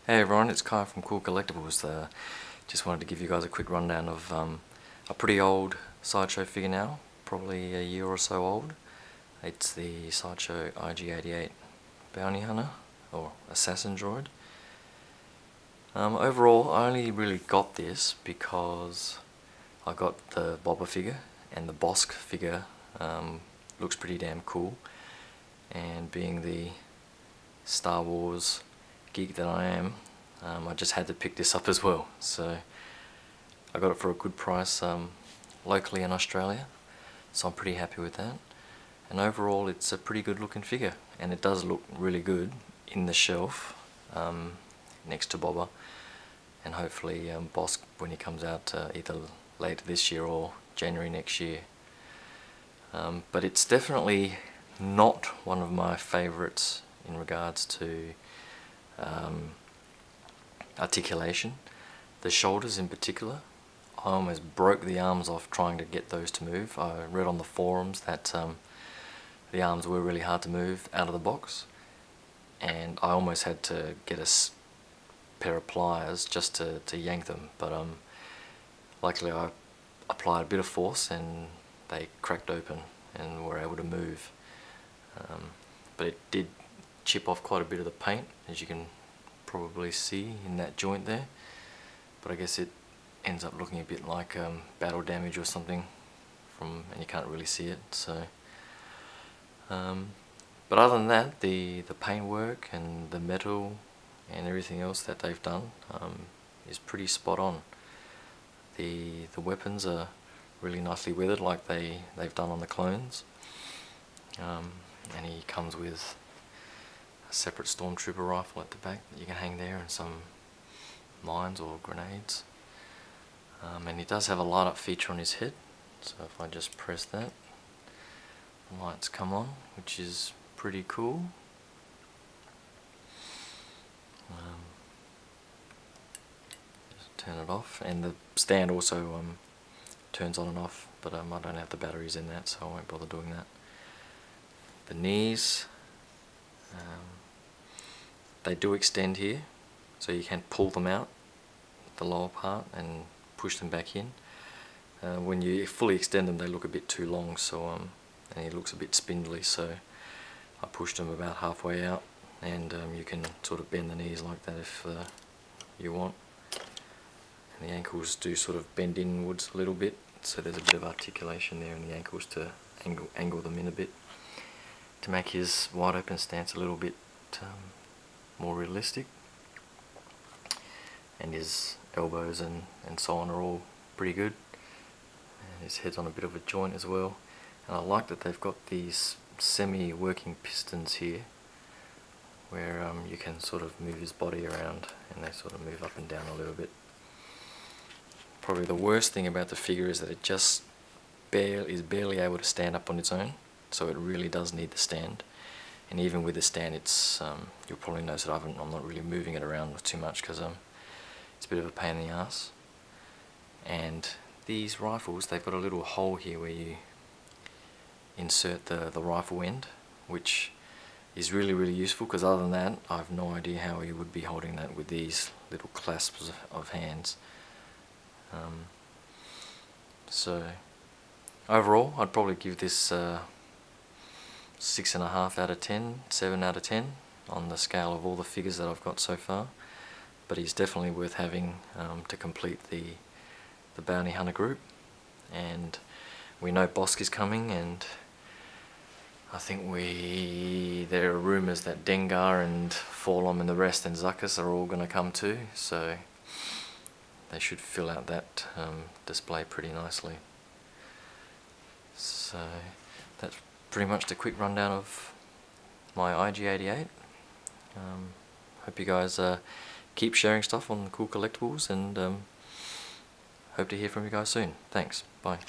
Hey everyone, it's Kai from Cool Collectibles. Just wanted to give you guys a quick rundown of a pretty old Sideshow figure now, probably a year or so old. It's the Sideshow IG-88 Bounty Hunter, or Assassin Droid. Overall, I only really got this because I got the Boba figure, and the Bosk figure looks pretty damn cool. And being the Star Wars geek that I am, I just had to pick this up as well. So I got it for a good price locally in Australia, so I'm pretty happy with that. And overall it's a pretty good looking figure, and it does look really good in the shelf next to Boba, and hopefully Bosk when he comes out either later this year or January next year. But it's definitely not one of my favourites in regards to articulation. The shoulders in particular, I almost broke the arms off trying to get those to move. I read on the forums that the arms were really hard to move out of the box, and I almost had to get a pair of pliers just to yank them, but luckily I applied a bit of force and they cracked open and were able to move. But it did chip off quite a bit of the paint, as you can probably see in that joint there, but I guess it ends up looking a bit like battle damage or something and you can't really see it. So but other than that, the paintwork and the metal and everything else that they've done is pretty spot on. The weapons are really nicely weathered like they've done on the clones, and he comes with a separate stormtrooper rifle at the back that you can hang there, and some mines or grenades. And he does have a light up feature on his head, so if I just press that, the lights come on, which is pretty cool. Just turn it off, and the stand also turns on and off, but I don't have the batteries in that, so I won't bother doing that. The knees, they do extend here, so you can pull them out, the lower part, and push them back in. When you fully extend them, they look a bit too long, so and it looks a bit spindly, so I pushed them about halfway out, and you can sort of bend the knees like that if you want. And the ankles do sort of bend inwards a little bit, so there's a bit of articulation there in the ankles to angle them in a bit, to make his wide open stance a little bit more realistic. And his elbows and so on are all pretty good, and his head's on a bit of a joint as well. And I like that they've got these semi-working pistons here where you can sort of move his body around, and they sort of move up and down a little bit. Probably the worst thing about the figure is that it just is barely able to stand up on its own, so it really does need the stand. And even with the stand, it's you'll probably notice that I'm not really moving it around too much because it's a bit of a pain in the ass. And these rifles, they've got a little hole here where you insert the rifle end, which is really useful, because other than that I have no idea how you would be holding that with these little clasps of hands. So overall I'd probably give this 6.5 out of 10, 7 out of 10 on the scale of all the figures that I've got so far. But he's definitely worth having to complete the Bounty Hunter group. And we know Bosk is coming, and I think there are rumours that Dengar and Forlom and the rest and Zuckuss are all going to come too, so they should fill out that display pretty nicely. So that's pretty much the quick rundown of my IG-88. Hope you guys keep sharing stuff on Cool Collectibles, and hope to hear from you guys soon. Thanks. Bye.